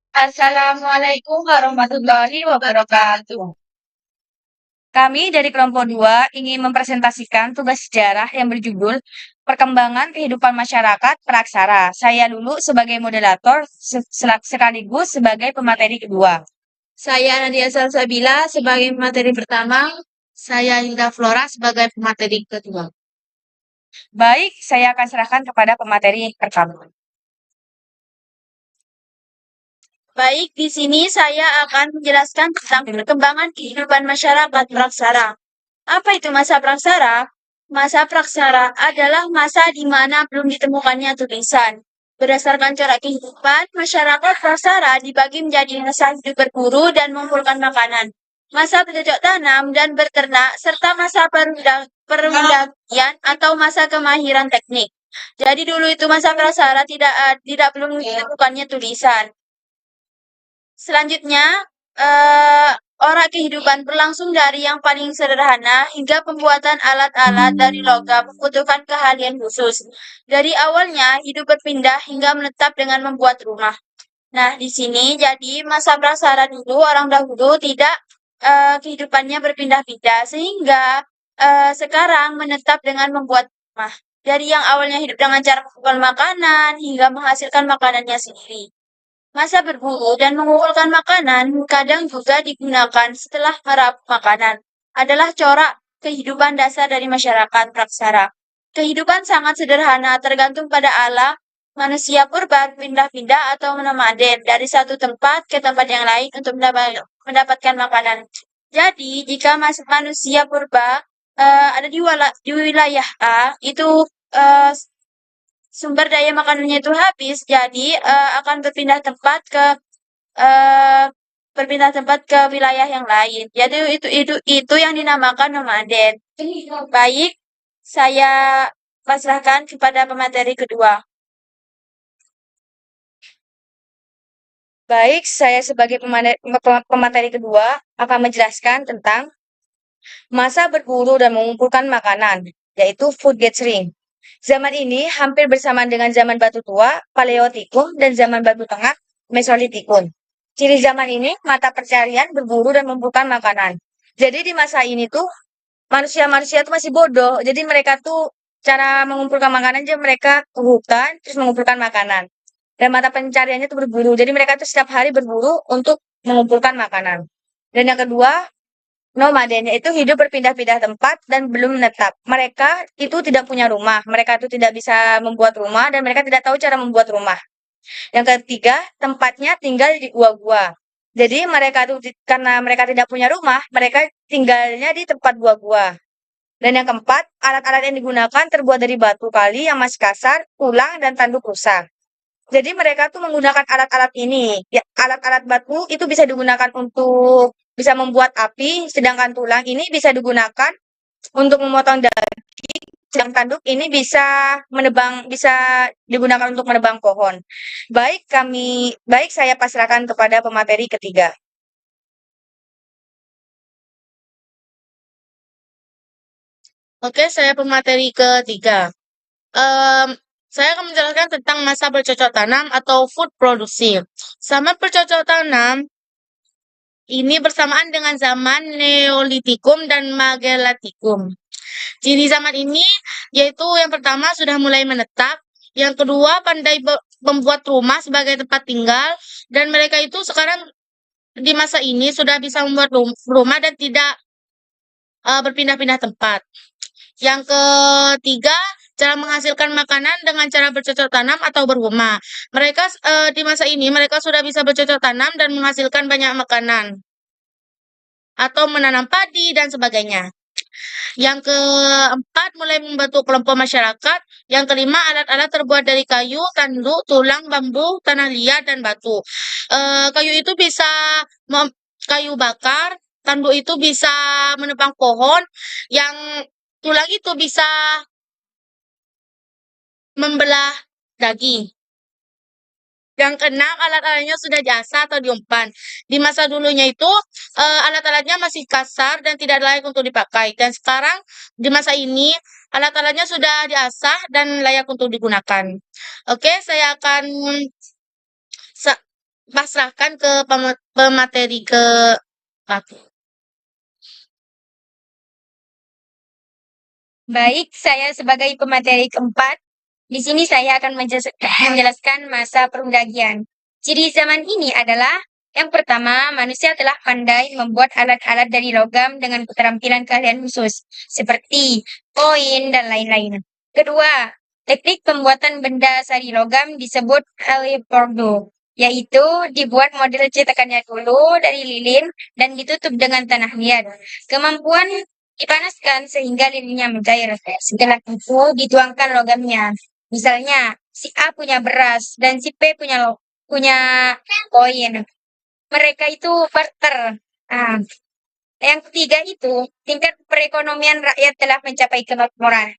Assalamualaikum warahmatullahi wabarakatuh. Kami dari kelompok 2 ingin mempresentasikan tugas sejarah yang berjudul Perkembangan Kehidupan Masyarakat Praksara. Saya dulu sebagai moderator sekaligus sebagai pemateri kedua. Saya Nadia Salsabila sebagai pemateri pertama. Saya Hilda Flora sebagai pemateri kedua. Baik, saya akan serahkan kepada pemateri pertama. Baik, di sini saya akan menjelaskan tentang perkembangan kehidupan masyarakat praksara. Apa itu masa praksara? Masa praksara adalah masa di mana belum ditemukannya tulisan. Berdasarkan corak kehidupan, masyarakat praksara dibagi menjadi masa hidup berburu dan mengumpulkan makanan, masa bercocok tanam dan berternak, serta masa perundakian atau masa kemahiran teknik. Jadi dulu itu masa praksara tidak belum ditemukannya tulisan. Selanjutnya, eh, orak kehidupan berlangsung dari yang paling sederhana hingga pembuatan alat-alat dari logam membutuhkan keahlian khusus. Dari awalnya, hidup berpindah hingga menetap dengan membuat rumah. Nah, di sini jadi masa praksara dulu orang dahulu tidak kehidupannya berpindah-pindah sehingga sekarang menetap dengan membuat rumah. Dari yang awalnya hidup dengan cara mengumpulkan makanan hingga menghasilkan makanannya sendiri. Masa berburu dan mengumpulkan makanan kadang juga digunakan setelah merap makanan. Adalah corak kehidupan dasar dari masyarakat praksara. Kehidupan sangat sederhana tergantung pada alam. Manusia purba pindah-pindah atau menomaden dari satu tempat ke tempat yang lain untuk mendapatkan makanan. Jadi, jika manusia purba ada di wilayah A, itu eh, sumber daya makanannya itu habis, jadi akan eh, berpindah tempat ke wilayah yang lain. Jadi itu yang dinamakan nomaden. Baik, saya pasrahkan kepada pemateri kedua. Baik, saya sebagai pemateri kedua akan menjelaskan tentang masa berburu dan mengumpulkan makanan, yaitu food gathering. Zaman ini hampir bersamaan dengan zaman batu tua, paleotikum, dan zaman batu tengah, mesolitikum. Ciri zaman ini, mata pencarian berburu dan mengumpulkan makanan. Jadi di masa ini tuh, manusia-manusia tuh masih bodoh. Jadi mereka tuh, cara mengumpulkan makanan aja mereka ke hutan, terus mengumpulkan makanan. Dan mata pencariannya tuh berburu. Jadi mereka tuh setiap hari berburu untuk mengumpulkan makanan. Dan yang kedua, nomaden yaitu hidup berpindah-pindah tempat dan belum menetap. Mereka itu tidak punya rumah, mereka itu tidak bisa membuat rumah dan mereka tidak tahu cara membuat rumah. Yang ketiga, tempatnya tinggal di gua-gua. Jadi mereka itu karena mereka tidak punya rumah, mereka tinggalnya di tempat gua-gua. Dan yang keempat, alat-alat yang digunakan terbuat dari batu kali yang masih kasar, tulang, dan tanduk rusak. Jadi mereka tuh menggunakan alat-alat ini. Ya, alat-alat batu itu bisa digunakan untuk bisa membuat api, sedangkan tulang ini bisa digunakan untuk memotong daging, sedang tanduk ini bisa digunakan untuk menebang pohon. Baik saya pasrahkan kepada pemateri ketiga. Oke, saya pemateri ketiga. Em, saya akan menjelaskan tentang masa bercocok tanam atau food produksi. Zaman bercocok tanam ini bersamaan dengan zaman Neolitikum dan Magellantikum. Ciri zaman ini yaitu yang pertama sudah mulai menetap, yang kedua pandai membuat rumah sebagai tempat tinggal, dan mereka itu sekarang di masa ini sudah bisa membuat rumah dan tidak berpindah-pindah tempat. Yang ketiga, cara menghasilkan makanan dengan cara bercocok tanam atau berhuma. Mereka di masa ini mereka sudah bisa bercocok tanam dan menghasilkan banyak makanan atau menanam padi dan sebagainya. Yang keempat, mulai membentuk kelompok masyarakat. Yang kelima, alat-alat terbuat dari kayu, tanduk, tulang, bambu, tanah liat, dan batu. Kayu itu bisa kayu bakar, tanduk itu bisa menebang pohon, yang tulang itu bisa membelah daging. Yang keenam, alat-alatnya sudah diasah atau diumpan. Di masa dulunya itu, alat-alatnya masih kasar dan tidak layak untuk dipakai. Dan sekarang, di masa ini, alat-alatnya sudah diasah dan layak untuk digunakan. Oke, saya akan pasrahkan ke pemateri ke aku. Baik, saya sebagai pemateri keempat, di sini saya akan menjelaskan masa perundagian. Ciri zaman ini adalah yang pertama, manusia telah pandai membuat alat-alat dari logam dengan keterampilan keahlian khusus, seperti koin dan lain-lain. Kedua, teknik pembuatan benda sari logam disebut alipordo, yaitu dibuat model cetakannya dulu dari lilin dan ditutup dengan tanah liat. Kemampuan dipanaskan sehingga lilinnya mencair. Setelah itu dituangkan logamnya. Misalnya, si A punya beras dan si B punya koin. Mereka itu barter. Nah, yang ketiga itu tingkat perekonomian rakyat telah mencapai kemakmuran.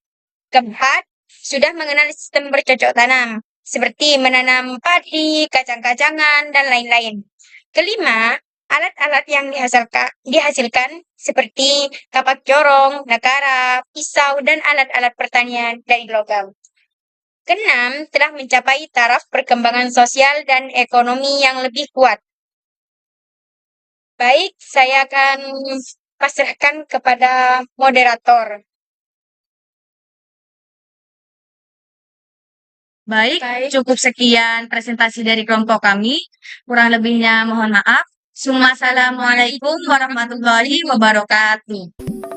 Keempat, sudah mengenal sistem bercocok tanam, seperti menanam padi, kacang-kacangan, dan lain-lain. Kelima, alat-alat yang dihasilkan seperti kapak corong, nakara, pisau, dan alat-alat pertanian dari logam. Keenam, telah mencapai taraf perkembangan sosial dan ekonomi yang lebih kuat. Baik, saya akan pasrahkan kepada moderator. Baik, cukup sekian presentasi dari kelompok kami. Kurang lebihnya mohon maaf. Assalamualaikum warahmatullahi wabarakatuh.